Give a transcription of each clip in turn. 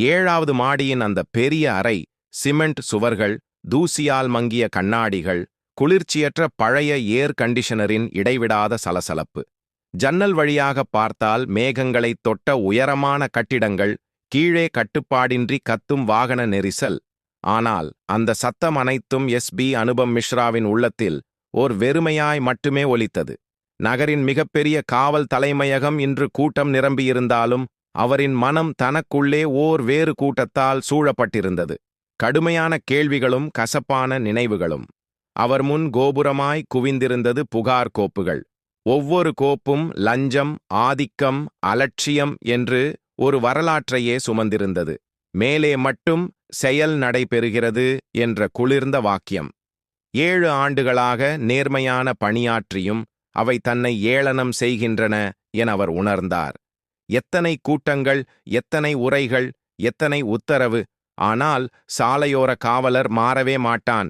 7வது மாடியின் அந்த பெரிய அறை, சிமெண்ட் சுவர்கள், தூசியால் மங்கிய கண்ணாடிகள், குளிர்ச்சியற்ற பழைய ஏர் கண்டிஷனரின் இடைவிடாத சலசலப்பு. ஜன்னல் வழியாக பார்த்தால் மேகங்களைத் தொட்ட உயரமான கட்டிடங்கள், கீழே கட்டுப்பாடின்றி கத்தும் வாகன நெரிசல். ஆனால் அந்த சத்தம் அனைத்தும் அனுபம் மிஸ்ராவின் உள்ளத்தில் ஓர் வெறுமையாய் மட்டுமே ஒலித்தது. நகரின் மிகப்பெரிய காவல் தலைமையகம் இன்று கூட்டம் நிரம்பியிருந்தாலும் அவரின் மனம் தனக்குள்ளே ஓர் வேறு கூட்டத்தால் சூழப்பட்டிருந்தது. கடுமையான கேள்விகளும் கசப்பான நினைவுகளும். அவர் முன் கோபுரமாய் குவிந்திருந்தது புகார் கோப்புகள். ஒவ்வொரு கோப்பும் லஞ்சம், ஆதிக்கம், அலட்சியம் என்று ஒரு வரலாற்றையே சுமந்திருந்தது. மேலே மட்டும் செயல் நடைபெறுகிறது என்ற குளிர்ந்த வாக்கியம். 7 ஆண்டுகளாக நேர்மையான பணியாற்றியும் அவை தன்னை ஏளனம் செய்கின்றன என அவர் உணர்ந்தார். எத்தனை கூட்டங்கள், எத்தனை உரைகள், எத்தனை உத்தரவு, ஆனால் சாலையோர காவலர் மாறவே மாட்டான்.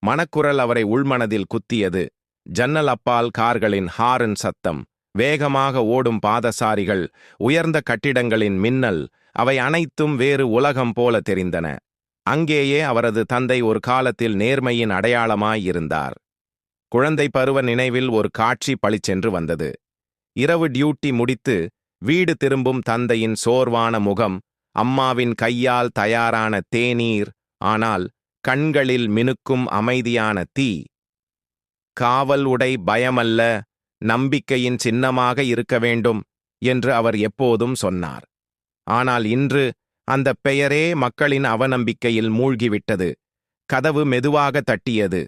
மனக்குரல் அவரை உள்மனதில் குத்தியது. ஜன்னல் அப்பால் கார்களின் ஹாரன் சத்தம், வேகமாக ஓடும் பாதசாரிகள், உயர்ந்த கட்டிடங்களின் மின்னல், அவை அனைத்தும் வேறு உலகம் போல தெரிந்தன. அங்கேயே அவரது தந்தை ஒரு காலத்தில் நேர்மையின் அடையாளமாயிருந்தார். குழந்தை பருவ நினைவில் ஒரு காட்சி பளிச்சென்று வந்தது. இரவு டியூட்டி முடித்து வீடு திரும்பும் தந்தையின் சோர்வான முகம், அம்மாவின் கையால் தயாரான தேநீர், ஆனால் கண்களில் மினுக்கும் அமைதியான தீ. காவல் உடை பயமல்ல, நம்பிக்கையின் சின்னமாக இருக்க வேண்டும் என்று அவர் எப்போதும் சொன்னார். ஆனால் இன்று அந்த பெயரே மக்களின் அவநம்பிக்கையில் மூழ்கிவிட்டது. கதவு மெதுவாக தட்டியது.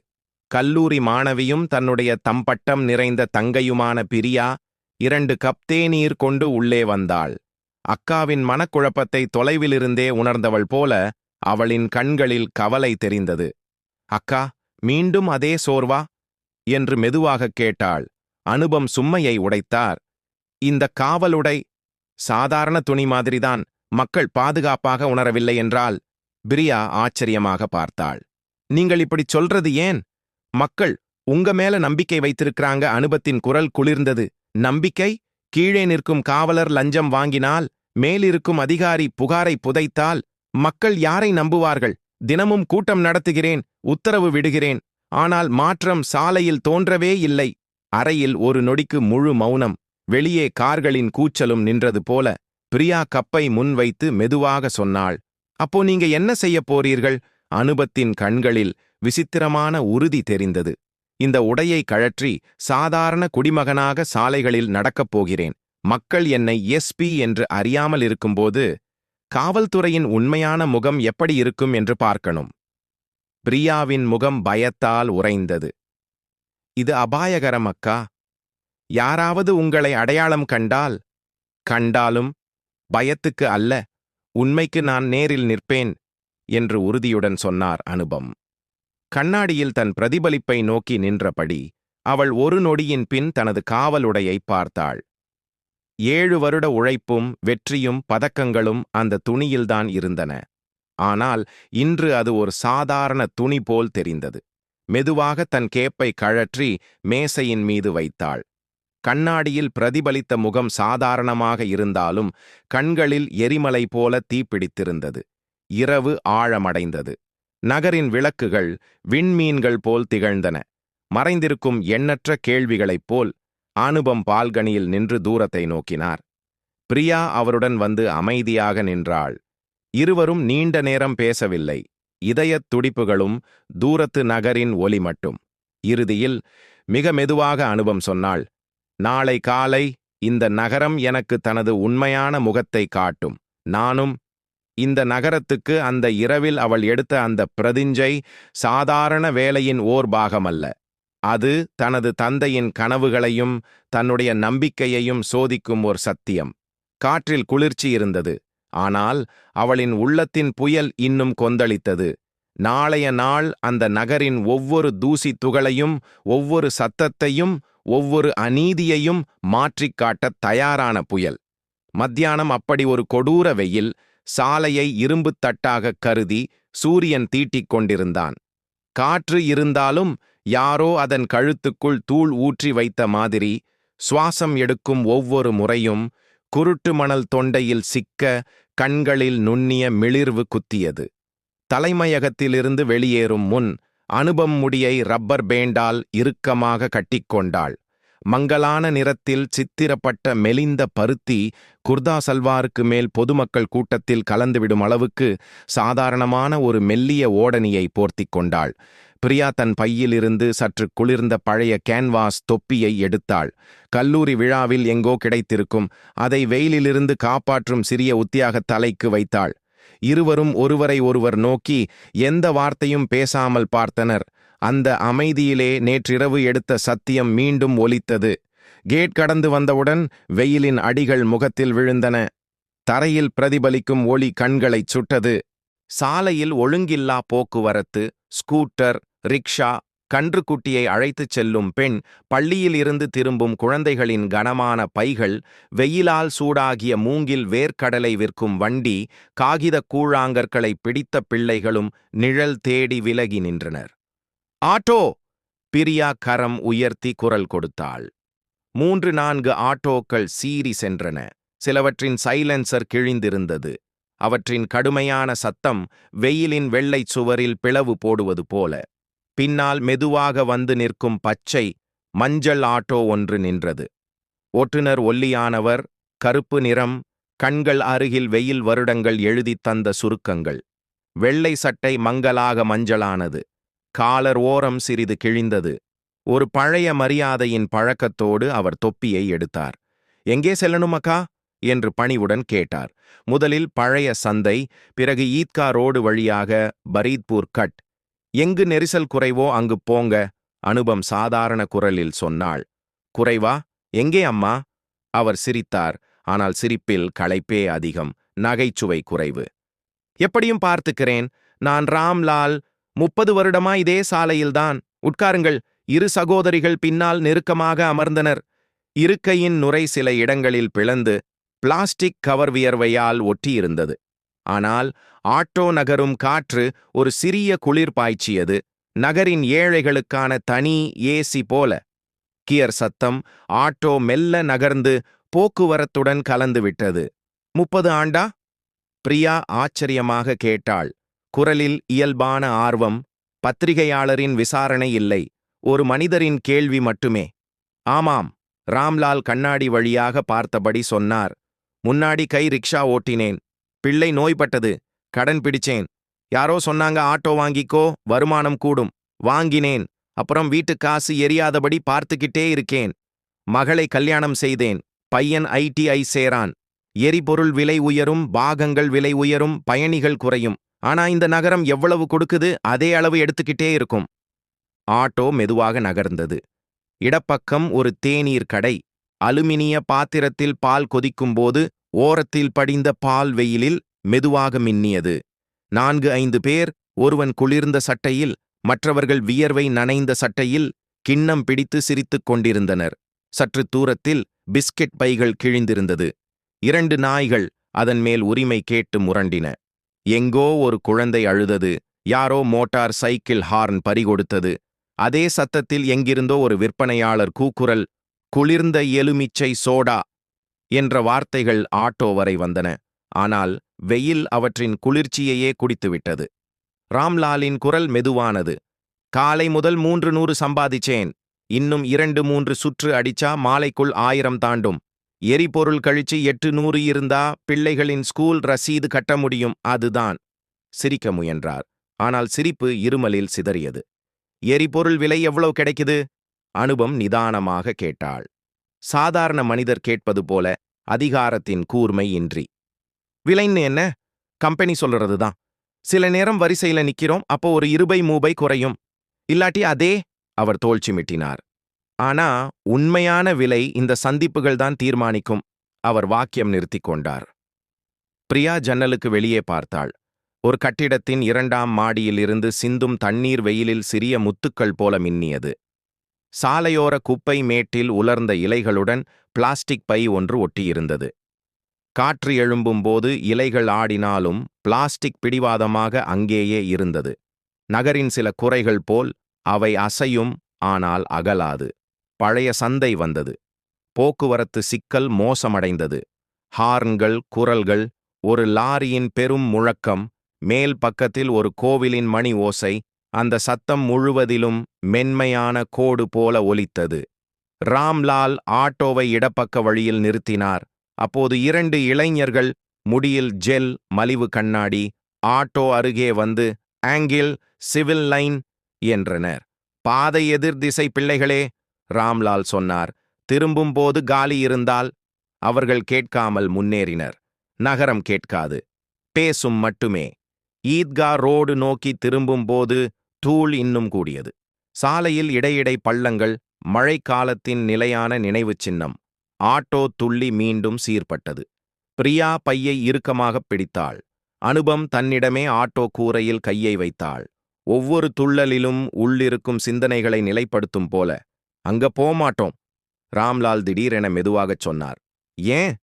கல்லூரி மாணவியும் தன்னுடைய தம்பட்டம் நிறைந்த தங்கையுமான பிரியா 2 கப் தேநீர் கொண்டு உள்ளே வந்தாள். அக்காவின் மனக்குழப்பத்தை தொலைவிலிருந்தே உணர்ந்தவள் போல அவளின் கண்களில் கவலை தெரிந்தது. அக்கா, மீண்டும் அதே சோர்வா என்று மெதுவாகக் கேட்டாள். அனுபம் சும்மையை உடைத்தார். இந்த காவலுடை சாதாரண துணி மாதிரிதான், மக்கள் பாதுகாப்பாக உணரவில்லை என்றால். பிரியா ஆச்சரியமாக பார்த்தாள். நீங்கள் இப்படிச் சொல்றது ஏன்? மக்கள் உங்க மேல நம்பிக்கை வைத்திருக்கிறாங்க. அனுபத்தின் குரல் குளிர்ந்தது. நம்பிக்கை? கீழே நிற்கும் காவலர் லஞ்சம் வாங்கினால், மேலிருக்கும் அதிகாரி புகாரை புதைத்தால் மக்கள் யாரை நம்புவார்கள்? தினமும் கூட்டம் நடத்துகிறேன், உத்தரவு விடுகிறேன், ஆனால் மாற்றம் சாலையில் தோன்றவே இல்லை. அறையில் ஒரு நொடிக்கு முழு மௌனம். வெளியே கார்களின் கூச்சலும் நின்றது போல. பிரியா கப்பை முன்வைத்து மெதுவாக சொன்னாள், அப்போ நீங்க என்ன செய்யப் போறீர்கள்? அனுபத்தின் கண்களில் விசித்திரமான உறுதி தெரிந்தது. இந்த உடையை கழற்றி சாதாரண குடிமகனாக சாலைகளில் நடக்கப் போகிறேன். மக்கள் என்னை என்று அறியாமல் இருக்கும்போது காவல்துறையின் உண்மையான முகம் எப்படி இருக்கும் என்று பார்க்கணும். பிரியாவின் முகம் பயத்தால் உறைந்தது. இது அபாயகரம் அக்கா. யாராவது உங்களை அடையாளம் கண்டாலும் பயத்துக்கு அல்ல, உண்மைக்கு நான் நேரில் நிற்பேன் என்று உறுதியுடன் சொன்னார் அனுபம். கண்ணாடியில் தன் பிரதிபலிப்பை நோக்கி நின்றபடி அவள் ஒரு நொடியின் பின் தனது காவலுடையை பார்த்தாள். 7 வருட உழைப்பும் வெற்றியும் பதக்கங்களும் அந்த துணியில்தான் இருந்தன. ஆனால் இன்று அது ஒரு சாதாரண துணி போல் தெரிந்தது. மெதுவாக தன் கேப்பை கழற்றி மேசையின் மீது வைத்தாள். கண்ணாடியில் பிரதிபலித்த முகம் சாதாரணமாக இருந்தாலும் கண்களில் எரிமலை போல தீப்பிடித்திருந்தது. இரவு ஆழமடைந்தது. நகரின் விளக்குகள் விண்மீன்கள் போல் திகழ்ந்தன. மறைந்திருக்கும் எண்ணற்ற கேள்விகளைப் போல். அனுபம் பால்கனியில் நின்று தூரத்தை நோக்கினார். பிரியா அவருடன் வந்து அமைதியாக நின்றாள். இருவரும் நீண்ட நேரம் பேசவில்லை. இதயத் துடிப்புகளும் தூரத்து நகரின் ஒலி மட்டும். இறுதியில் மிக மெதுவாக அனுபம் சொன்னாள், நாளை காலை இந்த நகரம் எனக்கு தனது உண்மையான முகத்தை காட்டும். நானும் இந்த நகரத்துக்கு அந்த இரவில் அவள் எடுத்த அந்த பிரதிஞ்சை சாதாரண வேலையின் ஓர் பாகமல்ல. அது தனது தந்தையின் கனவுகளையும் தன்னுடைய நம்பிக்கையையும் சோதிக்கும் ஒரு சத்தியம். காற்றில் குளிர்ச்சி இருந்தது. ஆனால் அவளின் உள்ளத்தின் புயல் இன்னும் கொந்தளித்தது. நாளைய நாள் அந்த நகரின் ஒவ்வொரு தூசி துகளையும், ஒவ்வொரு சத்தத்தையும், ஒவ்வொரு அநீதியையும் மாற்றிக் காட்டத் தயாரான புயல். மத்தியானம் அப்படி ஒரு கொடூர வெயில். சாலையை இரும்புத் தட்டாகக் கருதி சூரியன் தீட்டிக் கொண்டிருந்தான். காற்று இருந்தாலும் யாரோ அதன் கழுத்துக்குள் தூள் ஊற்றி வைத்த மாதிரி. சுவாசம் எடுக்கும் ஒவ்வொரு முறையும் குருட்டு மணல் தொண்டையில் சிக்க, கண்களில் நுண்ணிய மிளிர்வு குத்தியது. தலைமையகத்திலிருந்து வெளியேறும் முன் அனுபம் முடியை ரப்பர் பேண்டால் இறுக்கமாக கட்டிக்கொண்டாள். மங்கலான நிறத்தில் சித்திரப்பட்ட மெலிந்த பருத்தி குர்தா சல்வாருக்கு மேல் பொதுமக்கள் கூட்டத்தில் கலந்துவிடும் அளவுக்கு சாதாரணமான ஒரு மெல்லிய ஓடனியை போர்த்திக் கொண்டாள். பிரியா தன் பையிலிருந்து சற்று குளிர்ந்த பழைய கேன்வாஸ் தொப்பியை எடுத்தாள். கல்லூரி விழாவில் எங்கோ கிடைத்திருக்கும். அதை வெயிலிலிருந்து காப்பாற்றும் சிறிய உத்தியாக தலைக்கு வைத்தாள். இருவரும் ஒருவரை ஒருவர் நோக்கி எந்த வார்த்தையும் பேசாமல் பார்த்தனர். அந்த அமைதியிலே நேற்றிரவு எடுத்த சத்தியம் மீண்டும் ஒலித்தது. கேட் கடந்து வந்தவுடன் வெயிலின் அடிகள் முகத்தில் விழுந்தன. தரையில் பிரதிபலிக்கும் ஒளி கண்களைச் சுட்டது. சாலையில் ஒழுங்கில்லா போக்குவரத்து, ஸ்கூட்டர், ரிக்ஷா, கன்றுக்குட்டியை அழைத்துச் செல்லும் பெண், பள்ளியில் இருந்து திரும்பும் குழந்தைகளின் கனமான பைகள், வெயிலால் சூடாகிய மூங்கில் வேர்க்கடலை விற்கும் வண்டி, காகிதக் கூழாங்கற்களை பிடித்த பிள்ளைகளும் நிழல் தேடி விலகி நின்றனர். ஆட்டோ! பிரியா கரம் உயர்த்தி குரல் கொடுத்தாள். 3-4 ஆட்டோக்கள் சீறி சென்றன. சிலவற்றின் சைலன்சர் கிழிந்திருந்தது. அவற்றின் கடுமையான சத்தம் வெயிலின் வெள்ளைச் சுவரில் பிளவு போடுவது போல. பின்னால் மெதுவாக வந்து நிற்கும் பச்சை மஞ்சள் ஆட்டோ ஒன்று நின்றது. ஓட்டுநர் ஒல்லியானவர், கருப்பு நிறம், கண்கள் அருகில் வெயில் வருடங்கள் எழுதித் தந்த சுருக்கங்கள். வெள்ளை சட்டை மங்கலாக மஞ்சளானது. காலர் ஓரம் சிறிது கிழிந்தது. ஒரு பழைய மரியாதையின் பழக்கத்தோடு அவர் தொப்பியை எடுத்தார். எங்கே செல்லணும் அக்கா என்று பணிவுடன் கேட்டார். முதலில் பழைய சந்தை, பிறகு ஈத்கா ரோடு வழியாக பரீத்பூர் கட். எங்கு நெரிசல் குறைவோ அங்கு போங்க, அனுபம் சாதாரண குரலில் சொன்னாள். குறைவா? எங்கே அம்மா? அவர் சிரித்தார். ஆனால் சிரிப்பில் களைப்பே அதிகம், நகைச்சுவை குறைவு. எப்படியும் பார்த்துக்கிறேன். நான் ராம்லால். 30 வருடமா இதே சாலையில்தான். உட்காருங்கள். இரு சகோதரிகள் பின்னால் நெருக்கமாக அமர்ந்தனர். இருக்கையின் நுரை சில இடங்களில் பிளந்து பிளாஸ்டிக் கவர் வியர்வையால் ஒட்டியிருந்தது. ஆனால் ஆட்டோ நகரும் காற்று ஒரு சிறிய குளிர் பாய்ச்சியது. நகரின் ஏழைகளுக்கான தனி ஏசி போல. கியர் சத்தம். ஆட்டோ மெல்ல நகர்ந்து போக்குவரத்துடன் கலந்துவிட்டது. 30 ஆண்டா? பிரியா ஆச்சரியமாக கேட்டாள். குரலில் இயல்பான ஆர்வம். பத்திரிகையாளரின் விசாரணை இல்லை, ஒரு மனிதரின் கேள்வி மட்டுமே. ஆமாம், ராம்லால் கண்ணாடி வழியாக பார்த்தபடி சொன்னார். முன்னாடி கை ரிக்ஷா ஓட்டினேன். பிள்ளை நோய்பட்டது. கடன் பிடிச்சேன். யாரோ சொன்னாங்க ஆட்டோ வாங்கிக்கோ, வருமானம் கூடும். வாங்கினேன். அப்புறம் வீட்டு காசு எரியாதபடி பார்த்துக்கிட்டே இருக்கேன். மகளை கல்யாணம் செய்தேன். பையன் ITI சேரான். எரிபொருள் விலை உயரும், பாகங்கள் விலை உயரும், பயணிகள் குறையும். ஆனா இந்த நகரம் எவ்வளவு கொடுக்குது அதே அளவு எடுத்துக்கிட்டே இருக்கும். ஆட்டோ மெதுவாக நகர்ந்தது. இடப்பக்கம் ஒரு தேநீர் கடை. அலுமினிய பாத்திரத்தில் பால் கொதிக்கும்போது ஓரத்தில் படிந்த பால் வெயிலில் மெதுவாக மின்னியது. 4-5 பேர், ஒருவன் குளிர்ந்த சட்டையில், மற்றவர்கள் வியர்வை நனைந்த சட்டையில், கிண்ணம் பிடித்து சிரித்துக் கொண்டிருந்தனர். சற்று தூரத்தில் பிஸ்கெட் பைகள் கிழிந்திருந்தது. 2 நாய்கள் அதன் மேல் உரிமை கேட்டு முரண்டின. எங்கோ ஒரு குழந்தை அழுதது. யாரோ மோட்டார் சைக்கிள் ஹார்ன் பறிகொடுத்தது. அதே சத்தத்தில் எங்கிருந்தோ ஒரு விற்பனையாளர் கூக்குரல், குளிர்ந்த எலுமிச்சை சோடா என்ற வார்த்தைகள் ஆட்டோ வரை வந்தன. ஆனால் வெயில் அவற்றின் குளிர்ச்சியையே குடித்துவிட்டது. ராம்லாலின் குரல் மெதுவானது. காலை முதல் 300 சம்பாதிச்சேன். இன்னும் 2-3 சுற்று அடிச்சா மாலைக்குள் 1000 தாண்டும். எரிபொருள் கழிச்சு 800 இருந்தா பிள்ளைகளின் ஸ்கூல் ரசீது கட்ட முடியும். அதுதான். சிரிக்க முயன்றார். ஆனால் சிரிப்பு இருமலில் சிதறியது. எரிபொருள் விலை எவ்வளவு கிடைக்குது? அனுபம் நிதானமாக கேட்டாள். சாதாரண மனிதர் கேட்பது போல, அதிகாரத்தின் கூர்மை இன்றி. விலைன்னு என்ன? கம்பெனி சொல்றதுதான். சில நேரம் வரிசையில நிக்கிறோம், அப்போ ஒரு 2 குறையும். இல்லாட்டி அதே. அவர் தோள் சிமிட்டினார். ஆனா உண்மையான விலை இந்த சந்திப்புகள் தான் தீர்மானிக்கும். அவர் வாக்கியம் நிறுத்திக் கொண்டார். பிரியா ஜன்னலுக்கு வெளியே பார்த்தாள். ஒரு கட்டிடத்தின் 2ஆம் மாடியில் இருந்து சிந்தும் தண்ணீர் வெயிலில் சிறிய முத்துக்கள் போல மின்னியது. சாலையோர குப்பை மேட்டில் உலர்ந்த இலைகளுடன் பிளாஸ்டிக் பை ஒன்று ஒட்டியிருந்தது. காற்று எழும்பும்போது இலைகள் ஆடினாலும் பிளாஸ்டிக் பிடிவாதமாக அங்கேயே இருந்தது. நகரின் சில குறைகள் போல் அவை அசையும், ஆனால் அகலாது. பழைய சந்தை வந்தது. போக்குவரத்து சிக்கல் மோசமடைந்தது. ஹார்ன்கள், குரல்கள், ஒரு லாரியின் பெரும் முழக்கம், மேல் பக்கத்தில் ஒரு கோவிலின் மணி ஓசை, அந்த சத்தம் முழுவதிலும் மென்மையான கோடு போல ஒலித்தது. ராம்லால் ஆட்டோவை இடப்பக்க வழியில் நிறுத்தினார். அப்போது 2 இளைஞர்கள், முடியில் ஜெல், மலிவு கண்ணாடி, ஆட்டோ அருகே வந்து ஆங்கிள், சிவில் லைன் என்றனர். பாதை எதிர் திசை பிள்ளைகளே, ராம்லால் சொன்னார். திரும்பும்போது காலி இருந்தால். அவர்கள் கேட்காமல் முன்னேறினர். நகரம் கேட்காது, பேசும் மட்டுமே. ஈத்கா ரோடு நோக்கி திரும்பும்போது தூள் இன்னும் கூடியது. சாலையில் இடையிடை பள்ளங்கள், மழைக்காலத்தின் நிலையான நினைவுச் சின்னம். ஆட்டோ துள்ளி மீண்டும் சீர்பட்டது. பிரியா பையை இறுக்கமாகப் பிடித்தாள். அனுபம் தன்னிடமே ஆட்டோ கூரையில் கையை வைத்தாள். ஒவ்வொரு துள்ளலிலும் உள்ளிருக்கும் சிந்தனைகளை நிலைப்படுத்தும் போல. அங்க போமாட்டோம், ராம்லால் திடீரென மெதுவாகச் சொன்னார். ஏன்?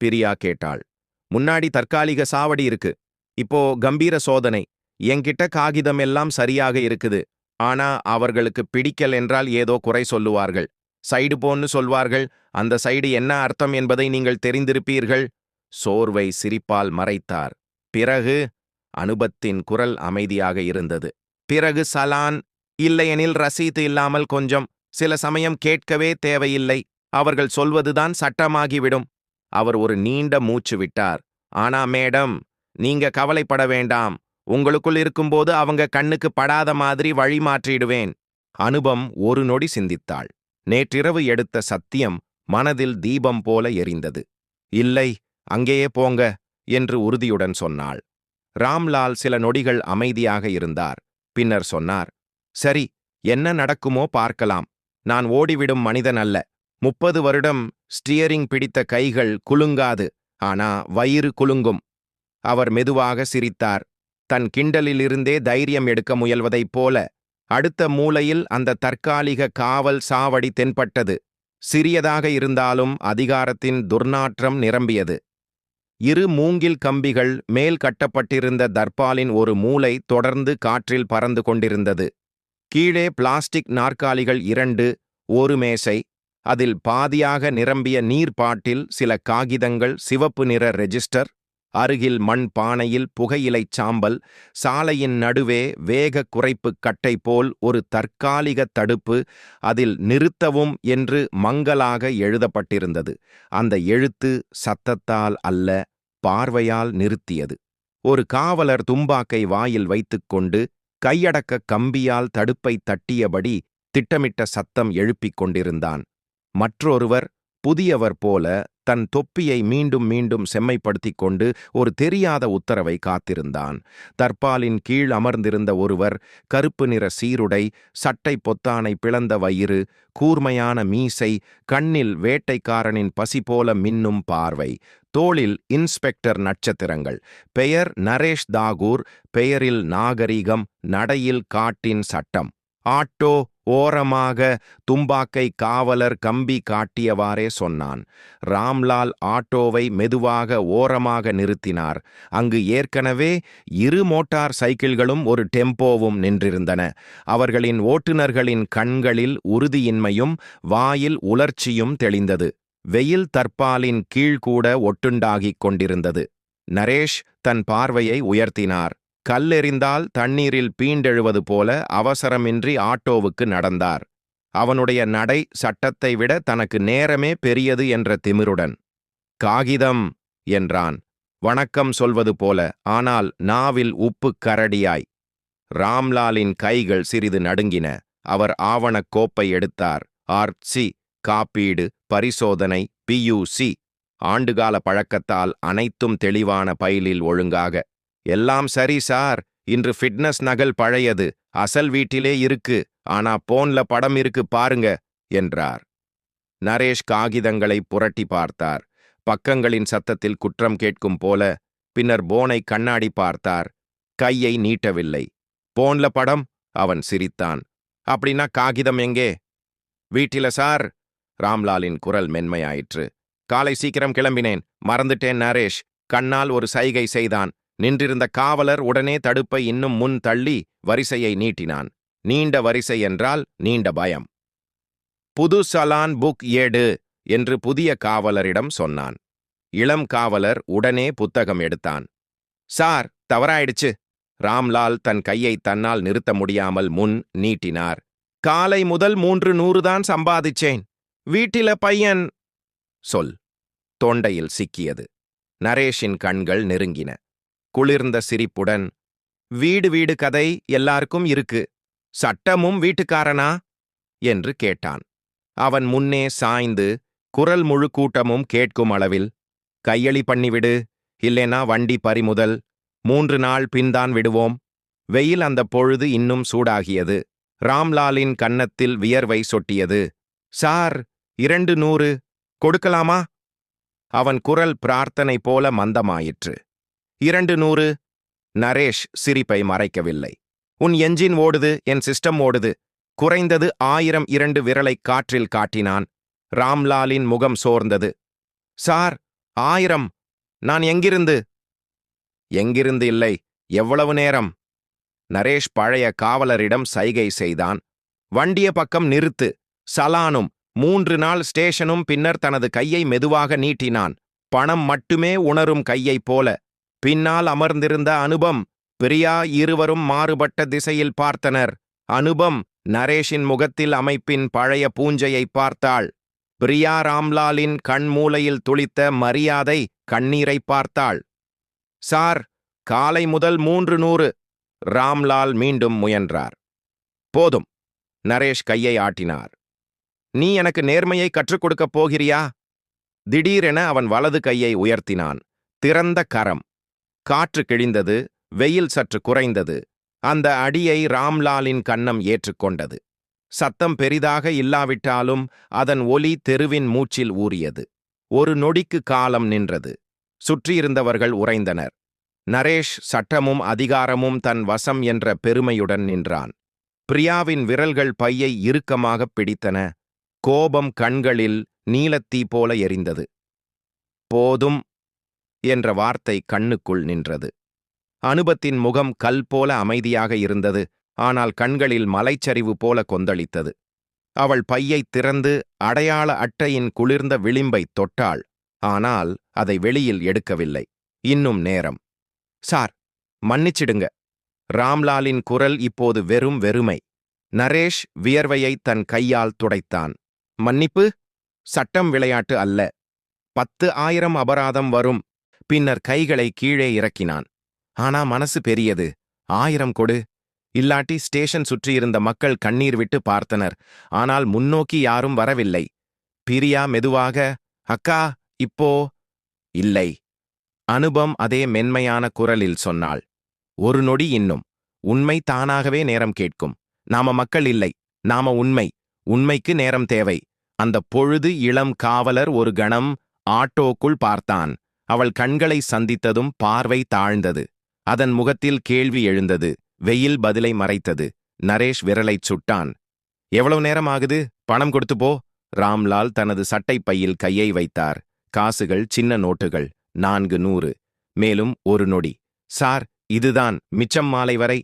பிரியா கேட்டாள். முன்னாடி தற்காலிக சாவடி இருக்கு. இப்போ கம்பீர சோதனை. என்கிட்ட காகிதம் எல்லாம் சரியாக இருக்குது. ஆனா அவர்களுக்கு பிடிக்கல் என்றால் ஏதோ குறை சொல்லுவார்கள். சைடு போன்னு சொல்வார்கள். அந்த சைடு என்ன அர்த்தம் என்பதை நீங்கள் தெரிந்திருப்பீர்கள். சோர்வை சிரிப்பால் மறைத்தார். பிறகு? அனுபத்தின் குரல் அமைதியாக இருந்தது. பிறகு சலான், இல்லையெனில் ரசீது இல்லாமல் கொஞ்சம். சில சமயம் கேட்கவே தேவையில்லை. அவர்கள் சொல்வதுதான் சட்டமாகிவிடும். அவர் ஒரு நீண்ட மூச்சு விட்டார். ஆனா மேடம், நீங்க கவலைப்பட வேண்டாம். உங்களுக்குள் இருக்கும்போது அவங்க கண்ணுக்கு படாத மாதிரி வழி மாற்றிடுவேன். அனுபம் ஒரு நொடி சிந்தித்தாள். நேற்றிரவு எடுத்த சத்தியம் மனதில் தீபம் போல எரிந்தது. இல்லை, அங்கேயே போங்க என்று உறுதியுடன் சொன்னாள். ராம்லால் சில நொடிகள் அமைதியாக இருந்தார். பின்னர் சொன்னார். சரி, என்ன நடக்குமோ பார்க்கலாம். நான் ஓடிவிடும் மனிதன் அல்ல. 30 வருடம் ஸ்டியரிங் பிடித்த கைகள் குலுங்காது, ஆனா வயிறு குலுங்கும். அவர் மெதுவாக சிரித்தார். தன் கிண்டலிலிருந்தே தைரியம் எடுக்க முயல்வதைப் போல. அடுத்த மூலையில் அந்த தற்காலிக காவல் சாவடி தென்பட்டது. சிறியதாக இருந்தாலும் அதிகாரத்தின் துர்நாற்றம் நிரம்பியது. 2 மூங்கில் கம்பிகள் மேல் கட்டப்பட்டிருந்த தர்பாலின் ஒரு மூலை தொடர்ந்து காற்றில் பறந்து கொண்டிருந்தது. கீழே பிளாஸ்டிக் நாற்காலிகள் 2, ஒரு மேசை. அதில் பாதியாக நிரம்பிய நீர் பாட்டில், சில காகிதங்கள், சிவப்பு நிற ரெஜிஸ்டர். அருகில் மண் பானையில் புகையிலைச் சாம்பல். சாலையின் நடுவே வேக குறைப்பு கட்டை போல் ஒரு தற்காலிக தடுப்பு. அதில் நிறுத்தவும் என்று மங்கலாக எழுதப்பட்டிருந்தது. அந்த எழுத்து சத்தத்தால் அல்ல, பார்வையால் நிறுத்தியது. ஒரு காவலர் தும்பாக்கை வாயில் வைத்துக்கொண்டு கையடக்க கம்பியால் தடுப்பை தட்டியபடி திட்டமிட்ட சத்தம் எழுப்பிக் கொண்டிருந்தான். மற்றொருவர், புதியவர் போல, தன் தொப்பியை மீண்டும் மீண்டும் செம்மைப்படுத்திக் கொண்டு ஒரு தெரியாத உத்தரவை காத்திருந்தான். தர்பாலின் கீழ் அமர்ந்திருந்த ஒருவர், கருப்பு நிற சீருடை, சட்டை பொத்தானை பிளந்த வயிறு, கூர்மையான மீசை, கண்ணில் வேட்டைக்காரனின் பசி போல மின்னும் பார்வை, தோளில் இன்ஸ்பெக்டர் நட்சத்திரங்கள். பெயர் நரேஷ் தாகூர். பெயரில் நாகரிகம், நடையில் காட்டின் சட்டம். ஆட்டோ ஓரமாக. தும்பாக்கை காவலர் கம்பி காட்டியவாறே சொன்னான். ராம்லால் ஆட்டோவை மெதுவாக ஓரமாக நிறுத்தினார். அங்கு ஏற்கனவே 2 மோட்டார் சைக்கிள்களும் ஒரு டெம்போவும் நின்றிருந்தன. அவர்களின் ஓட்டுநர்களின் கண்களில் உறுதியின்மையும் வாயில் உலர்ச்சியும் தெளிந்தது. வெயில் தர்பாலின் கீழ்கூட ஒட்டுண்டாகிக் கொண்டிருந்தது. நரேஷ் தன் பார்வையை உயர்த்தினார். கல்லெறிந்தால் தண்ணீரில் பீண்டெழுவது போல அவசரமின்றி ஆட்டோவுக்கு நடந்தார். அவனுடைய நடை சட்டத்தை விட தனக்கு நேரமே பெரியது என்ற திமிருடன். காகிதம் என்றான், வணக்கம் சொல்வது போல, ஆனால் நாவில் உப்பு கரடியாய். ராம்லாலின் கைகள் சிறிது நடுங்கின. அவர் ஆவணக் கோப்பை எடுத்தார். ஆர்சி, காப்பீடு, பரிசோதனை, PUC. ஆண்டுகால பழக்கத்தால் அனைத்தும் தெளிவான பைலில் ஒழுங்காக. எல்லாம் சரி சார், இன்று ஃபிட்னஸ் நகல் பழையது, அசல் வீட்டிலே இருக்கு, ஆனா போன்ல படம் இருக்கு பாருங்க என்றார். நரேஷ் காகிதங்களை புரட்டி பார்த்தார். பக்கங்களின் சத்தத்தில் குற்றம் கேட்கும் போல. பின்னர் போனை கண்ணாடி பார்த்தார். கையை நீட்டவில்லை. போன்ல படம்? அவன் சிரித்தான். அப்படின்னா காகிதம் எங்கே? வீட்டில சார். ராம்லாலின் குரல் மென்மையாயிற்று. காலை சீக்கிரம் கிளம்பினேன், மறந்துட்டேன். நரேஷ் கண்ணால் ஒரு சைகை செய்தான். நின்றிருந்த காவலர் உடனே தடுப்பை இன்னும் முன் தள்ளி வரிசையை நீட்டினான். நீண்ட வரிசை என்றால் நீண்ட பயம். புது சலான் புக் ஏடு என்று புதிய காவலரிடம் சொன்னான். இளம் காவலர் உடனே புத்தகம் எடுத்தான். சார், தவறாயிடுச்சு. ராம்லால் தன் கையை தன்னால் நிறுத்த முடியாமல் முன் நீட்டினார். காலை முதல் 300 தான் சம்பாதிச்சேன். வீட்டில பையன். சொல். தொண்டையில் சிக்கியது. நரேஷின் கண்கள் நெருங்கின. குளிர்ந்த சிரிப்புடன், வீடு வீடு கதை எல்லாருக்கும் இருக்கு. சட்டமும் வீட்டுக்காரனா என்று கேட்டான். அவன் முன்னே சாய்ந்து குரல் முழு கூட்டமும் கேட்கும் அளவில், கையளி பண்ணிவிடு, இல்லேனா வண்டி பறிமுதல். 3 நாள் பின்தான் விடுவோம். வெயில் அந்த பொழுது இன்னும் சூடாகியது. ராம்லாலின் கன்னத்தில் வியர்வை சொட்டியது. சார், 200 கொடுக்கலாமா? அவன் குரல் பிரார்த்தனை போல மந்தமாயிற்று. 200. நரேஷ் சிரிப்பை மறைக்கவில்லை. உன் என்ஜின் ஓடுது, என் சிஸ்டம் ஓடுது. குறைந்தது 1000. 2 விரலை காற்றில் காட்டினான். ராம்லாலின் முகம் சோர்ந்தது. சார், 1000. நான் எங்கிருந்து? எங்கிருந்து இல்லை, எவ்வளவு நேரம்? நரேஷ் பழைய காவலரிடம் சைகை செய்தான். வண்டிய பக்கம் நிறுத்து. சலானும் 3 நாள் ஸ்டேஷனும். பின்னர் தனது கையை மெதுவாக நீட்டினான். பணம் மட்டுமே உணரும் கையைப் போல. பின்னால் அமர்ந்திருந்த அனுபம், பிரியா இருவரும் மாறுபட்ட திசையில் பார்த்தனர். அனுபம் நரேஷின் முகத்தில் அமைப்பின் பழைய பூஞ்சையை பார்த்தாள். பிரியா ராம்லாலின் கண்மூலையில் துளித்த மரியாதை கண்ணீரை பார்த்தாள். சார், காலை முதல் 300. ராம்லால் மீண்டும் முயன்றார். போதும். நரேஷ் கையை ஆட்டினார். நீ எனக்கு நேர்மையை கற்றுக் கொடுக்கப் போகிறியா? திடீரென அவன் வலது கையை உயர்த்தினான். திறந்த கரம். காற்று கிழிந்தது. வெயில் சற்று குறைந்தது. அந்த அடியை ராம்லாலின் கன்னம் ஏற்றுக்கொண்டது. சத்தம் பெரிதாக இல்லாவிட்டாலும் அதன் ஒலி தெருவின் மூச்சில் ஊறியது. ஒரு நொடிக்கு காலம் நின்றது. சுற்றியிருந்தவர்கள் உறைந்தனர். நரேஷ் சட்டமும் அதிகாரமும் தன் வசம் என்ற பெருமையுடன் நின்றான். பிரியாவின் விரல்கள் பையை இறுக்கமாகப் பிடித்தன. கோபம் கண்களில் நீலத்தீ போல எரிந்தது. போதும் என்ற வார்த்தை கண்ணுக்குள் நின்றது. அனுபத்தின் முகம் கல் போல அமைதியாக இருந்தது. ஆனால் கண்களில் மலைச்சரிவு போல கொந்தளித்தது. அவள் பையைத் திறந்து அடையாள அட்டையின் குளிர்ந்த விளிம்பைத் தொட்டாள். ஆனால் அதை வெளியில் எடுக்கவில்லை. இன்னும் நேரம். சார், மன்னிச்சிடுங்க. ராம்லாலின் குரல் இப்போது வெறும் வெறுமை. நரேஷ் வியர்வையை தன் கையால் துடைத்தான். மன்னிப்பு? சட்டம் விளையாட்டு அல்ல. 10,000 அபராதம் வரும். பின்னர் கைகளை கீழே இறக்கினான். ஆனா மனசு பெரியது. 1000 கொடு. இல்லாட்டி ஸ்டேஷன் சுற்றியிருந்த மக்கள் கண்ணீர் விட்டு பார்த்தனர். ஆனால் முன்னோக்கி யாரும் வரவில்லை. பிரியா மெதுவாக, அக்கா, இப்போ? இல்லை. அனுபம் அதே மென்மையான குரலில் சொன்னாள். ஒரு நொடி இன்னும். உண்மை தானாகவே நேரம் கேட்கும். நாம மக்கள் இல்லை, நாம உண்மை. உண்மைக்கு நேரம் தேவை. அந்த பொழுது இளம் காவலர் ஒரு கணம் ஆட்டோக்குள் பார்த்தான். அவள் கண்களை சந்தித்ததும் பார்வை தாழ்ந்தது. அதன் முகத்தில் கேள்வி எழுந்தது. வெயில் பதிலை மறைத்தது. நரேஷ் விரலைச் சுட்டான். எவ்வளவு நேரம் ஆகுது? பணம் கொடுத்து போ. ராம்லால் தனது சட்டைப் பையில் கையை வைத்தார். காசுகள், சின்ன நோட்டுகள். 400. மேலும் ஒரு நொடி. சார், இதுதான் மிச்சம் மாலை வரை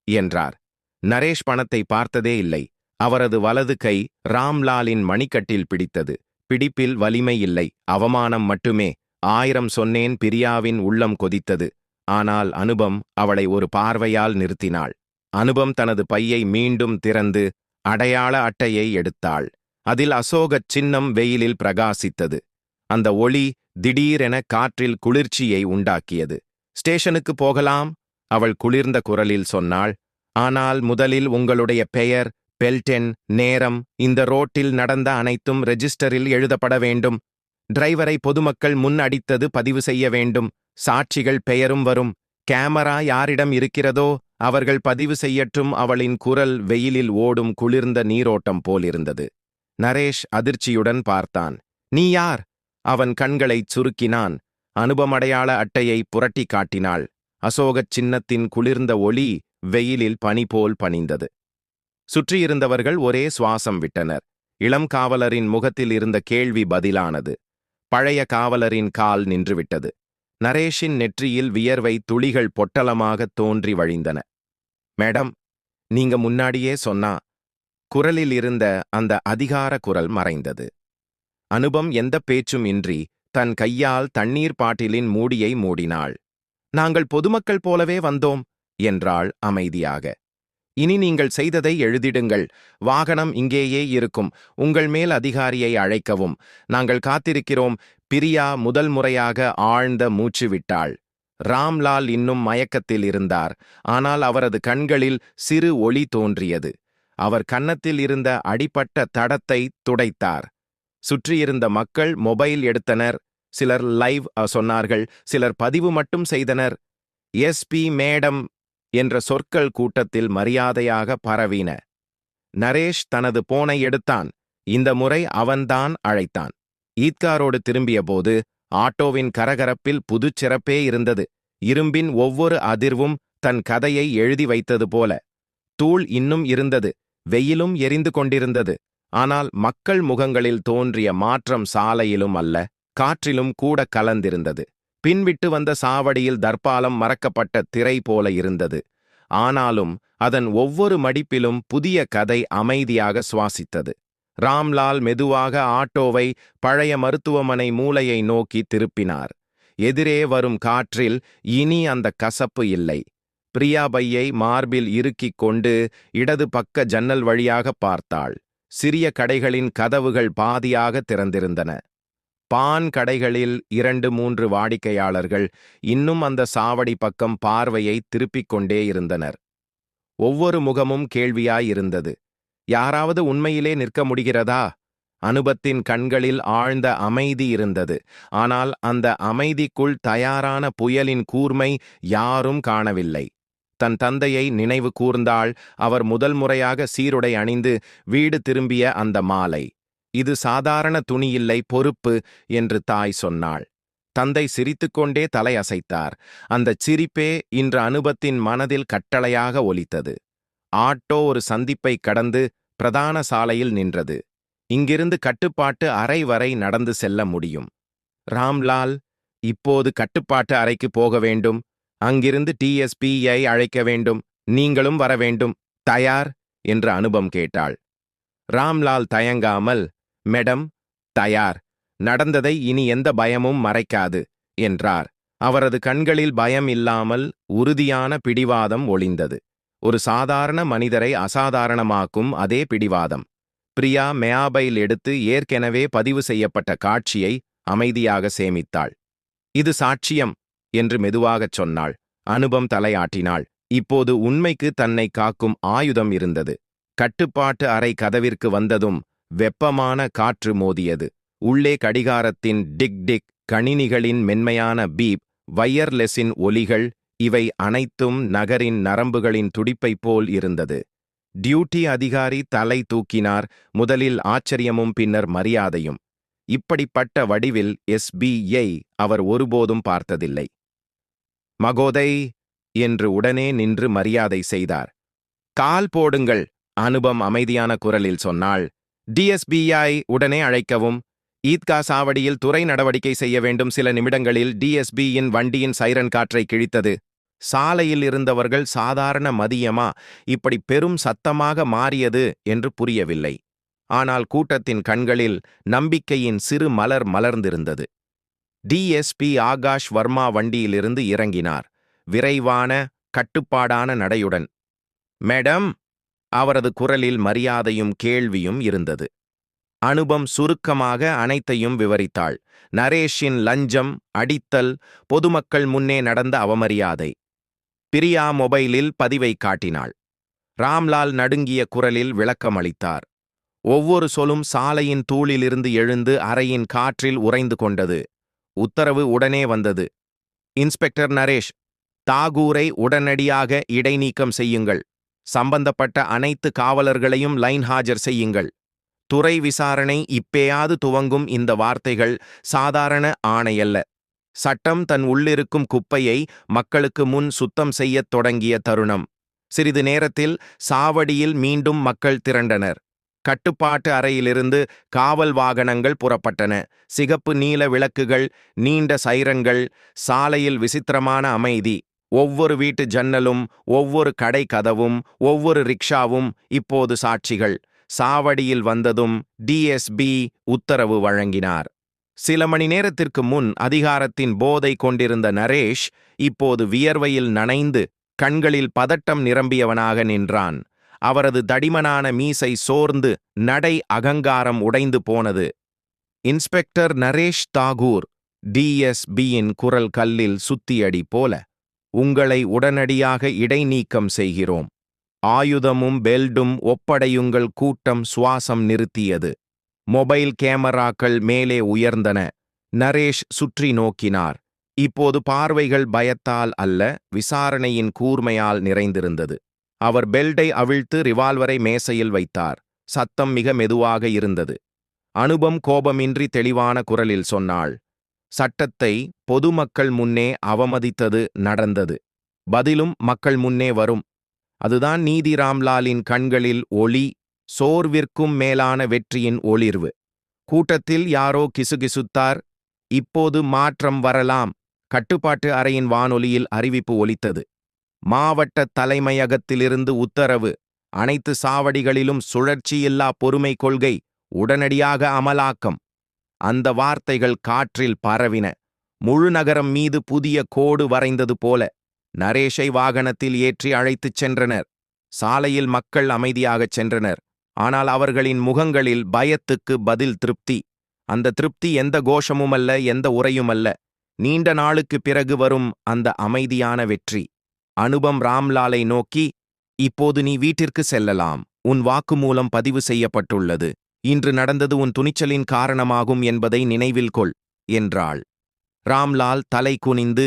என்றார். நரேஷ் பணத்தை பார்த்ததே இல்லை. அவரது வலது கை ராம்லாலின் மணிக்கட்டில் பிடித்தது. பிடிப்பில் வலிமை இல்லை, அவமானம் மட்டுமே. 1000 சொன்னேன். பிரியாவின் உள்ளம் கொதித்தது. ஆனால் அனுபம் அவளை ஒரு பார்வையால் நிறுத்தினாள். அனுபம் தனது பையை மீண்டும் திறந்து அடையாள அட்டையை எடுத்தாள். அதில் அசோகச் சின்னம் வெயிலில் பிரகாசித்தது. அந்த ஒளி திடீரென காற்றில் குளிர்ச்சியை உண்டாக்கியது. ஸ்டேஷனுக்கு போகலாம், அவள் குளிர்ந்த குரலில் சொன்னாள். ஆனால் முதலில் உங்களுடைய பெயர், பெல்டென், நேரம், இந்த ரோட்டில் நடந்த அனைத்தும் ரெஜிஸ்டரில் எழுதப்பட வேண்டும். டிரைவரை பொதுமக்கள் முன் அடித்தது பதிவு செய்ய வேண்டும். சாட்சிகள் பெயரும் வரும். கேமரா யாரிடம் இருக்கிறதோ அவர்கள் பதிவு செய்யட்டும். அவளின் குரல் வெயிலில் ஓடும் குளிர்ந்த நீரோட்டம் போலிருந்தது. நரேஷ் அதிர்ச்சியுடன் பார்த்தான். நீ யார்? அவன் கண்களைச் சுருக்கினான். அனுபமடையாள அட்டையை புரட்டி காட்டினாள். அசோகச் சின்னத்தின் குளிர்ந்த ஒளி வெயிலில் பனி போல் பனிந்தது. சுற்றியிருந்தவர்கள் ஒரே சுவாசம் விட்டனர். இளம் காவலரின் முகத்தில் இருந்த கேள்வி பதிலானது. பழைய காவலரின் கால் நின்றுவிட்டது. நரேஷின் நெற்றியில் வியர்வை துளிகள் பொட்டலமாகத் தோன்றி வழிந்தன. மேடம், நீங்க முன்னாடியே சொன்னா. குரலில் இருந்த அந்த அதிகார குரல் மறைந்தது. அனுபம் எந்த பேச்சும் இன்றி தன் கையால் தண்ணீர் பாட்டிலின் மூடியை மூடினாள். நாங்கள் பொதுமக்கள் போலவே வந்தோம் என்றாள் அமைதியாக. இனி நீங்கள் செய்ததை எழுதிடுங்கள். வாகனம் இங்கேயே இருக்கும். உங்கள் மேல் அதிகாரியை அழைக்கவும். நாங்கள் காத்திருக்கிறோம். பிரியா முதல் முறையாக ஆழ்ந்த மூச்சு விட்டாள். ராம்லால் இன்னும் மயக்கத்தில் இருந்தார். ஆனால் அவரது கண்களில் சிறு ஒளி தோன்றியது. அவர் கன்னத்தில் இருந்த அடிபட்ட தடத்தை துடைத்தார். சுற்றியிருந்த மக்கள் மொபைல் எடுத்தனர். சிலர் லைவ் சொன்னார்கள். சிலர் பதிவு மட்டும் செய்தனர். எஸ்பி மேடம் என்ற சொற்கள் கூட்டத்தில் மரியாதையாக பரவின. நரேஷ் தனது போனை எடுத்தான். இந்த முறை அவன்தான் அழைத்தான். ஈத்காரோடு திரும்பியபோது ஆட்டோவின் கரகரப்பில் புதுச்சிறப்பே இருந்தது. இரும்பின் ஒவ்வொரு அதிர்வும் தன் கதையை எழுதி வைத்தது போல. தூள் இன்னும் இருந்தது. வெயிலும் எரிந்து கொண்டிருந்தது. ஆனால் மக்கள் முகங்களில் தோன்றிய மாற்றம் சாலையிலும் அல்ல, காற்றிலும் கூட கலந்திருந்தது. பின்விட்டு வந்த சாவடியில் தர்பாலம் மறக்கப்பட்ட திரை போல இருந்தது. ஆனாலும் அதன் ஒவ்வொரு மடிப்பிலும் புதிய கதை அமைதியாக சுவாசித்தது. ராம்லால் மெதுவாக ஆட்டோவை பழைய மருத்துவமனை மூலையை நோக்கி திருப்பினார். எதிரே வரும் காற்றில் இனி அந்த கசப்பு இல்லை. பிரியாபையை மார்பில் இறுக்கிக் கொண்டு இடது பக்க ஜன்னல் வழியாக பார்த்தாள். சிறிய கடைகளின் கதவுகள் பாதியாக திறந்திருந்தன. பான் கடைகளில் 2-3 வாடிக்கையாளர்கள் இன்னும் அந்த சாவடி பக்கம் பார்வையை திருப்பிக் கொண்டே இருந்தனர். ஒவ்வொரு முகமும் கேள்வியாயிருந்தது. யாராவது உண்மையிலே நிற்க முடிகிறதா? அனுபத்தின் கண்களில் ஆழ்ந்த அமைதி இருந்தது. ஆனால் அந்த அமைதிக்குள் தயாரான புயலின் கூர்மை யாரும் காணவில்லை. தன் தந்தையை நினைவு கூர்ந்தாள். அவர் முதல் முறையாக சீருடை அணிந்து வீடு திரும்பிய அந்த மாலை. இது சாதாரண துணியில்லை, பொறுப்பு என்று தாய் சொன்னாள். தந்தை சிரித்துக்கொண்டே தலையசைத்தார். அந்தச் சிரிப்பே இன்று அனுபத்தின் மனதில் கட்டளையாக ஒலித்தது. ஆட்டோ ஒரு சந்திப்பை கடந்து பிரதான சாலையில் நின்றது. இங்கிருந்து கட்டுப்பாட்டு அறை வரை நடந்து செல்ல முடியும். ராம்லால், இப்போது கட்டுப்பாட்டு அறைக்கு போக வேண்டும். அங்கிருந்து டிஎஸ்பியை அழைக்க வேண்டும். நீங்களும் வர வேண்டும். தயார் என்று அனுபம் கேட்டாள். ராம்லால் தயங்காமல், மேடம், தயார். நடந்ததை இனி எந்த பயமும் மறைக்காது என்றார். அவரது கண்களில் பயம் இல்லாமல் உறுதியான பிடிவாதம் ஒளிந்தது. ஒரு சாதாரண மனிதரை அசாதாரணமாக்கும் அதே பிடிவாதம். பிரியா மெயாபைல் எடுத்து ஏற்கெனவே பதிவு செய்யப்பட்ட காட்சியை அமைதியாக சேமித்தாள். இது சாட்சியம் என்று மெதுவாகச் சொன்னாள். அனுபம் தலையாட்டினாள். இப்போது உண்மைக்கு தன்னை காக்கும் ஆயுதம் இருந்தது. கட்டுப்பாட்டு அறை கதவிற்கு வந்ததும் வெப்பமான காற்று மோதியது. உள்ளே கடிகாரத்தின் டிக் டிக், கணினிகளின் மென்மையான பீப், வயர்லெஸின் ஒலிகள், இவை அனைத்தும் நகரின் நரம்புகளின் துடிப்பைப் போல் இருந்தது. டியூட்டி அதிகாரி தலை தூக்கினார். முதலில் ஆச்சரியமும் பின்னர் மரியாதையும். இப்படிப்பட்ட வடிவில் எஸ்பியை அவர் ஒருபோதும் பார்த்ததில்லை. மகோதை என்று உடனே நின்று மரியாதை செய்தார். கால் போடுங்கள், அனுபம் அமைதியான குரலில் சொன்னாள். டிஎஸ்பியை உடனே அழைக்கவும். ஈத்கா சாவடியில் துறை நடவடிக்கை செய்ய வேண்டும். சில நிமிடங்களில் டிஎஸ்பியின் வண்டியின் சைரன் காற்றை கிழித்தது. சாலையில் இருந்தவர்கள் சாதாரண மதியமா இப்படி பெரும் சத்தமாக மாறியது என்று புரியவில்லை. ஆனால் கூட்டத்தின் கண்களில் நம்பிக்கையின் சிறு மலர் மலர்ந்திருந்தது. டிஎஸ்பி ஆகாஷ் வர்மா வண்டியிலிருந்து இறங்கினார். விரைவான, கட்டுப்பாடான நடையுடன். மேடம், அவரது குரலில் மரியாதையும் கேள்வியும் இருந்தது. அனுபம் சுருக்கமாக அனைத்தையும் விவரித்தாள். நரேஷின் லஞ்சம், அடித்தல், பொதுமக்கள் முன்னே நடந்த அவமரியாதை. பிரியா மொபைலில் பதிவை காட்டினாள். ராம்லால் நடுங்கிய குரலில் விளக்கமளித்தார். ஒவ்வொரு சொலும் சாலையின் தூளிலிருந்து எழுந்து அறையின் காற்றில் உறைந்து கொண்டது. உத்தரவு உடனே வந்தது. இன்ஸ்பெக்டர் நரேஷ், தாகூரை உடனடியாக இடைநீக்கம் செய்யுங்கள். சம்பந்தப்பட்ட அனைத்து காவலர்களையும் லைன் ஹாஜர் செய்யுங்கள். துறை விசாரணை இப்பேயாது துவங்கும். இந்த வார்த்தைகள் சாதாரண ஆணையல்ல. சட்டம் தன் உள்ளிருக்கும் குப்பையை மக்களுக்கு முன் சுத்தம் செய்யத் தொடங்கிய தருணம். சிறிது நேரத்தில் சாவடியில் மீண்டும் மக்கள் திரண்டனர். கட்டுப்பாட்டு அறையிலிருந்து காவல் வாகனங்கள் புறப்பட்டன. சிகப்பு நீல விளக்குகள், நீண்ட சைரன்கள், சாலையில் விசித்திரமான அமைதி. ஒவ்வொரு வீட்டு ஜன்னலும், ஒவ்வொரு கடை கதவும், ஒவ்வொரு ரிக்ஷாவும் இப்போது சாட்சிகள். சாவடியில் வந்ததும் டிஎஸ்பி உத்தரவு வழங்கினார். சில மணி நேரத்திற்கு முன் அதிகாரத்தின் போதை கொண்டிருந்த நரேஷ் இப்போது வியர்வையில் நனைந்து கண்களில் பதட்டம் நிரம்பியவனாக நின்றான். அவரது தடிமனான மீசை சோர்ந்து நடை அகங்காரம் உடைந்து போனது. இன்ஸ்பெக்டர் நரேஷ் தாகூர், டிஎஸ்பியின் குரல் கல்லில் சுத்தியடி போல. உங்களை உடனடியாக இடைநீக்கம் செய்கிறோம். ஆயுதமும் பெல்டும் ஒப்படையுங்கள். கூட்டம் சுவாசம் நிறுத்தியது. மொபைல் கேமராக்கள் மேலே உயர்ந்தன. நரேஷ் சுற்றி நோக்கினார். இப்போது பார்வைகள் பயத்தால் அல்ல, விசாரணையின் கூர்மையால் நிறைந்திருந்தது. அவர் பெல்ட்டை அவிழ்த்து ரிவால்வரை மேசையில் வைத்தார். சத்தம் மிக மெதுவாக இருந்தது. அனுபம் கோபமின்றி தெளிவான குரலில் சொன்னாள், சட்டத்தை பொதுமக்கள் முன்னே அவமதித்தது நடந்தது. பதிலும் மக்கள் முன்னே வரும். அதுதான் நீதி. ராம்லாலின் கண்களில் ஒளி, சோர்விற்கும் மேலான வெற்றியின் ஒளிர்வு. கூட்டத்தில் யாரோ கிசுகிசுத்தார். இப்போது மாற்றம் வரலாம். கட்டுப்பாட்டு அறையின் வானொலியில் அறிவிப்பு ஒலித்தது. மாவட்ட தலைமையகத்திலிருந்து உத்தரவு. அனைத்து சாவடிகளிலும் சுழற்சியில்லா பொறுமை கொள்கை உடனடியாக அமலாக்கம். அந்த வார்த்தைகள் காற்றில் பரவின. முழு நகரம் மீது புதிய கோடு வரைந்தது போல. நரேஷை வாகனத்தில் ஏற்றி அழைத்துச் சென்றனர். சாலையில் மக்கள் அமைதியாகச் சென்றனர். ஆனால் அவர்களின் முகங்களில் பயத்துக்கு பதில் திருப்தி. அந்த திருப்தி எந்த கோஷமுமல்ல, எந்த உரையுமல்ல. நீண்ட நாளுக்கு பிறகு வரும் அந்த அமைதியான வெற்றி. அனுபம் ராம்லாலை நோக்கி, இப்போது நீ வீட்டிற்கு செல்லலாம். உன் வாக்குமூலம் பதிவு செய்யப்பட்டுள்ளது. இன்று நடந்தது உன் துணிச்சலின் காரணமாகும் என்பதை நினைவில் கொள் என்றாள். ராம்லால் தலை குனிந்து,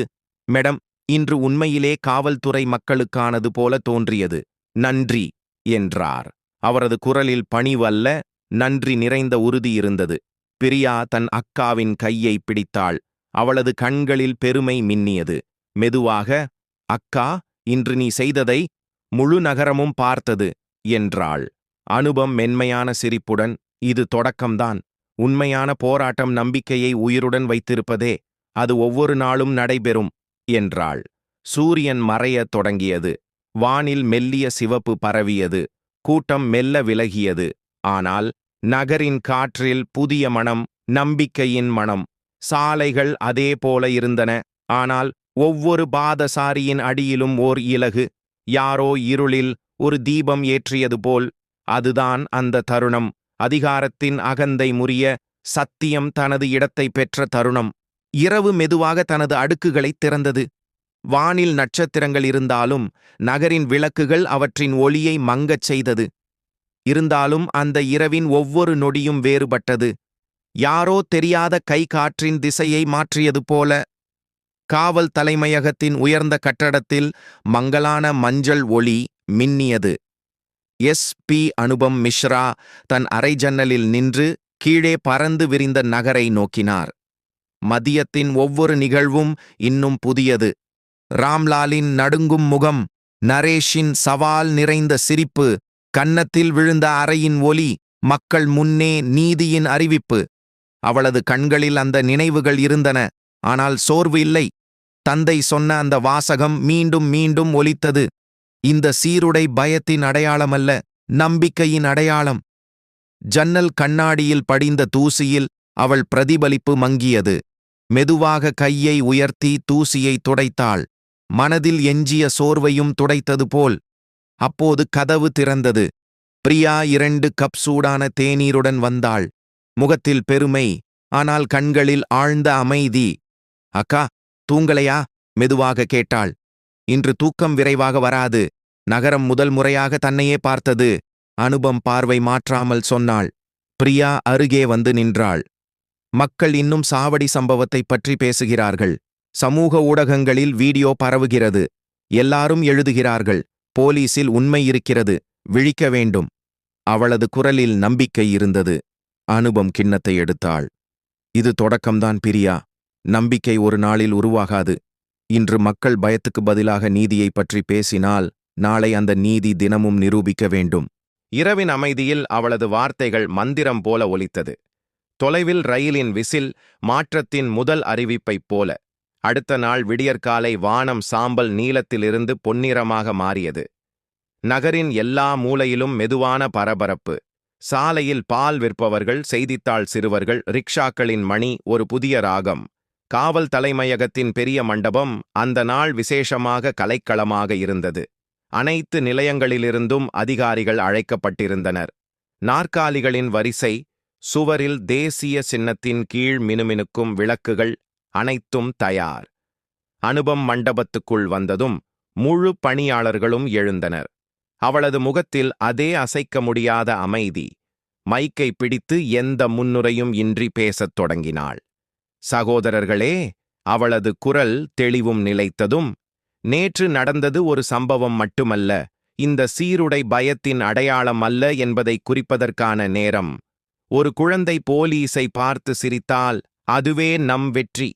மேடம், இன்று உண்மையிலே காவல்துறை மக்களுக்கானது போல தோன்றியது. நன்றி என்றார். அவரது குரலில் பணிவல்ல, நன்றி நிறைந்த உறுதி இருந்தது. பிரியா தன் அக்காவின் கையை பிடித்தாள். அவளது கண்களில் பெருமை மின்னியது. மெதுவாக, அக்கா, இன்று நீ செய்ததை முழு நகரமும் பார்த்தது என்றாள். அனுபம் மென்மையான சிரிப்புடன், இது தொடக்கம்தான். உண்மையான போராட்டம் நம்பிக்கையை உயிருடன் வைத்திருப்பதே. அது ஒவ்வொரு நாளும் நடைபெறும் என்றாள். சூரியன் மறையத் தொடங்கியது. வானில் மெல்லிய சிவப்பு பரவியது. கூட்டம் மெல்ல விலகியது. ஆனால் நகரின் காற்றில் புதிய மனம், நம்பிக்கையின் மனம். சாலைகள் அதே போல இருந்தன. ஆனால் ஒவ்வொரு பாதசாரியின் அடியிலும் ஓர் இலகு. யாரோ இருளில் ஒரு தீபம் ஏற்றியது போல். அதுதான் அந்த தருணம். அதிகாரத்தின் அகந்தை முறிய சத்தியம் தனது இடத்தை பெற்ற தருணம். இரவு மெதுவாக தனது அடுக்குகளைத் திறந்தது. வானில் நட்சத்திரங்கள் இருந்தாலும் நகரின் விளக்குகள் அவற்றின் ஒளியை மங்கச் செய்தது. இருந்தாலும் அந்த இரவின் ஒவ்வொரு நொடியும் வேறுபட்டது. யாரோ தெரியாத கை காற்றின் திசையை மாற்றியது போல. காவல் தலைமையகத்தின் உயர்ந்த கட்டடத்தில் மங்கலான மஞ்சள் ஒளி மின்னியது. எஸ்.பி. அனுபம் மிஸ்ரா தன் அறை ஜன்னலில் நின்று கீழே பறந்து விரிந்த நகரை நோக்கினார். மதியத்தின் ஒவ்வொரு நிகழ்வும் இன்னும் புதியது. ராம்லாலின் நடுங்கும் முகம், நரேஷின் சவால் நிறைந்த சிரிப்பு, கன்னத்தில் விழுந்த அறையின் ஒலி, மக்கள் முன்னே நீதியின் அறிவிப்பு. அவளது கண்களில் அந்த நினைவுகள் இருந்தன. ஆனால் சோர்வு இல்லை. தந்தை சொன்ன அந்த வாசகம் மீண்டும் மீண்டும் ஒலித்தது. இந்த சீருடை பயத்தின் அடையாளமல்ல, நம்பிக்கையின் அடையாளம். ஜன்னல் கண்ணாடியில் படிந்த தூசியில் அவள் பிரதிபலிப்பு மங்கியது. மெதுவாக கையை உயர்த்தி தூசியை துடைத்தாள். மனதில் எஞ்சிய சோர்வையும் துடைத்தது போல். அப்போது கதவு திறந்தது. பிரியா 2 கப் சூடான தேநீருடன் வந்தாள். முகத்தில் பெருமை, ஆனால் கண்களில் ஆழ்ந்த அமைதி. அக்கா, தூங்கலையா? மெதுவாக கேட்டாள். இன்று தூக்கம் விரைவாக வராது. நகரம் முதல் முறையாக தன்னையே பார்த்தது. அனுபம் பார்வை மாற்றாமல் சொன்னாள். பிரியா அருகே வந்து நின்றாள். மக்கள் இன்னும் சாவடி சம்பவத்தை பற்றி பேசுகிறார்கள். சமூக ஊடகங்களில் வீடியோ பரவுகிறது. எல்லாரும் எழுதுகிறார்கள், போலீசில் உண்மை இருக்கிறது, விழிக்க வேண்டும். அவளது குரலில் நம்பிக்கை இருந்தது. அனுபம் கிண்ணத்தை எடுத்தாள். இது தொடக்கம்தான் பிரியா. நம்பிக்கை ஒரு நாளில் உருவாகாது. இன்று மக்கள் பயத்துக்கு பதிலாக நீதியை பற்றி பேசினால், நாளை அந்த நீதி தினமும் நிரூபிக்க வேண்டும். இரவின் அமைதியில் அவளது வார்த்தைகள் மந்திரம் போல ஒலித்தது. தொலைவில் ரயிலின் விசில், மாற்றத்தின் முதல் அறிவிப்பைப் போல. அடுத்த நாள் விடியற்காலை வானம் சாம்பல் நீலத்திலிருந்து பொன்னிறமாக மாறியது. நகரின் எல்லா மூலையிலும் மெதுவான பரபரப்பு. சாலையில் பால் விற்பவர்கள், செய்தித்தாள் சிறுவர்கள், ரிக்ஷாக்களின் மணி, ஒரு புதிய ராகம். காவல் தலைமையகத்தின் பெரிய மண்டபம் அந்த நாள் விசேஷமாக கலைக்களமாக இருந்தது. அனைத்து நிலையங்களிலிருந்தும் அதிகாரிகள் அழைக்கப்பட்டிருந்தனர். நாற்காலிகளின் வரிசை, சுவரில் தேசிய சின்னத்தின் கீழ் மினுமினுக்கும் விளக்குகள், அனைத்தும் தயார். அனுபம் மண்டபத்துக்குள் வந்ததும் முழு பணியாளர்களும் எழுந்தனர். அவளது முகத்தில் அதே அசைக்க முடியாத அமைதி. மைக்கை பிடித்து எந்த முன்னுரையும் இன்றி பேசத் தொடங்கினாள். சகோதரர்களே, அவளது குரல் தெளிவும் நிலைத்ததும், நேற்று நடந்தது ஒரு சம்பவம் மட்டுமல்ல, இந்த சீருடை பயத்தின் அடையாளம் அல்ல என்பதை குறிப்பதற்கான நேரம். ஒரு குழந்தை போலீஸை பார்த்து சிரித்தால் அதுவே நம் வெற்றி.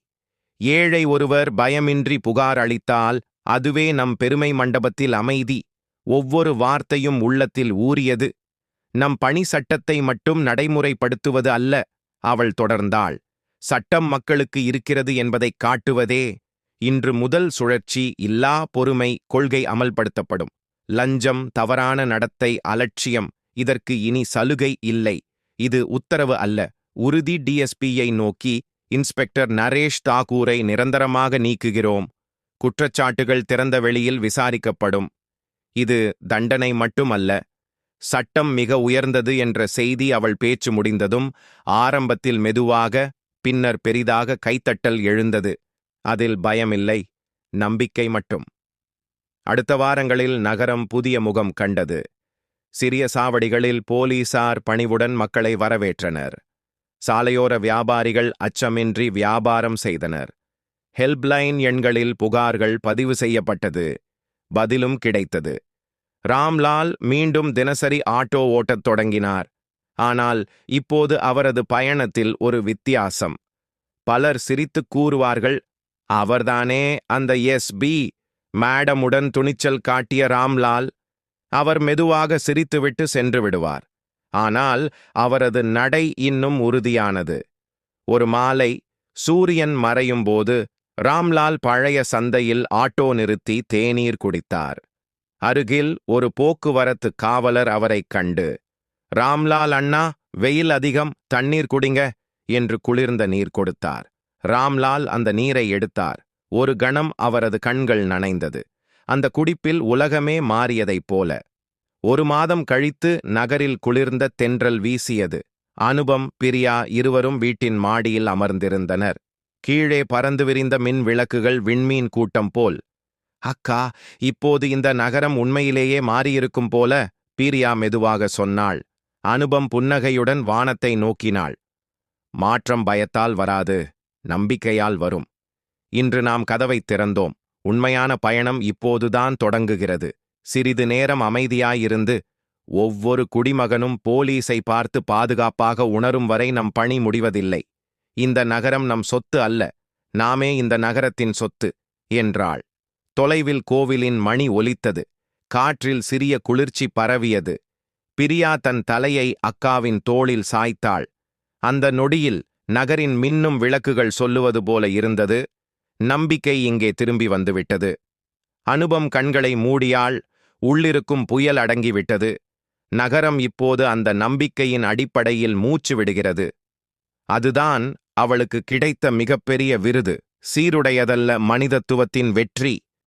ஏழை ஒருவர் பயமின்றி புகார் அளித்தால் அதுவே நம் பெருமை. மண்டபத்தில் அமைதி. ஒவ்வொரு வார்த்தையும் உள்ளத்தில் ஊறியது. நம் பணி சட்டத்தை மட்டும் நடைமுறைப்படுத்துவது அல்ல, அவள் தொடர்ந்தாள். சட்டம் மக்களுக்கு இருக்கிறது என்பதைக் காட்டுவதே. இன்று முதல் சுழற்சி இல்லா பொறுமை கொள்கை அமல்படுத்தப்படும். லஞ்சம், தவறான நடத்தை, அலட்சியம், இதற்கு இனி சலுகை இல்லை. இது உத்தரவு அல்ல, உறுதி. டிஎஸ்பியை நோக்கி, இன்ஸ்பெக்டர் நரேஷ் தாக்கூரை நிரந்தரமாக நீக்குகிறோம். குற்றச்சாட்டுகள் திறந்த வெளியில் விசாரிக்கப்படும். இது தண்டனை மட்டுமல்ல, சட்டம் மிக உயர்ந்தது என்ற செய்தி. அவள் பேச்சு முடிந்ததும் ஆரம்பத்தில் மெதுவாக, பின்னர் பெரிதாக கைத்தட்டல் எழுந்தது. அதில் பயமில்லை, நம்பிக்கை மட்டும். அடுத்த வாரங்களில் நகரம் புதிய முகம் கண்டது. சிறிய சாவடிகளில் போலீசார் பணிவுடன் மக்களை வரவேற்றனர். சாலையோர வியாபாரிகள் அச்சமின்றி வியாபாரம் செய்தனர். ஹெல்ப்லைன் எண்களில் புகார்கள் பதிவு செய்யப்பட்டது. பதிலும் கிடைத்தது. ராம்லால் மீண்டும் தினசரி ஆட்டோ ஓட்டத் தொடங்கினார். ஆனால் இப்போது அவரது பயணத்தில் ஒரு வித்தியாசம். பலர் சிரித்துக் கூறுவார்கள், அவர்தானே அந்த எஸ்.பி. மேடமுடன் துணிச்சல் காட்டிய ராம்லால். அவர் மெதுவாக சிரித்துவிட்டு சென்று விடுவார். ஆனால் அவரது நடை இன்னும் உறுதியானது. ஒரு மாலை, சூரியன் மறையும்போது ராம்லால் பழைய சந்தையில் ஆட்டோ நிறுத்தி தேநீர் குடித்தார். அருகில் ஒரு போக்குவரத்து காவலர் அவரைக் கண்டு, ராம்லால் அண்ணா, வெயில் அதிகம், தண்ணீர் குடிங்க என்று குளிர்ந்த நீர் கொடுத்தார். ராம்லால் அந்த நீரை எடுத்தார். ஒரு கணம் அவரது கண்கள் நனைந்தது. அந்த குடிப்பில் உலகமே மாறியதைப் போல. ஒரு மாதம் கழித்து நகரில் குளிர்ந்த தென்றல் வீசியது. அனுபம், பிரியா இருவரும் வீட்டின் மாடியில் அமர்ந்திருந்தனர். கீழே பறந்து விரிந்த மின் விளக்குகள் விண்மீன் கூட்டம் போல். அக்கா, இப்போது இந்த நகரம் உண்மையிலேயே மாறியிருக்கும் போல, பிரியா மெதுவாக சொன்னாள். அனுபம் புன்னகையுடன் வானத்தை நோக்கினாள். மாற்றம் பயத்தால் வராது, நம்பிக்கையால் வரும். இன்று நாம் கதவைத் திறந்தோம். உண்மையான பயணம் இப்போதுதான் தொடங்குகிறது. சிறிது நேரம் அமைதியாயிருந்து, ஒவ்வொரு குடிமகனும் போலீஸை பார்த்து பாதுகாப்பாக உணரும் வரை நம் பணி முடிவதில்லை. இந்த நகரம் நம் சொத்து அல்ல, நாமே இந்த நகரத்தின் சொத்து என்றாள். தொலைவில் கோவிலின் மணி ஒலித்தது. காற்றில் சிறிய குளிர்ச்சி பரவியது. பிரியா தன் தலையை அக்காவின் தோளில் சாய்த்தாள். அந்த நொடியில் நகரின் மின்னும் விளக்குகள் சொல்லுவது போல இருந்தது, நம்பிக்கை இங்கே திரும்பி வந்துவிட்டது. அனுபம் கண்களை மூடியாள். உள்ளிருக்கும் புயல் அடங்கிவிட்டது. நகரம் இப்போது அந்த நம்பிக்கையின் அடிப்படையில் மூச்சு விடுகிறது. அதுதான் அவளுக்கு கிடைத்த மிகப்பெரிய விருது. சீருடையதல்ல, மனிதத்துவத்தின் வெற்றி.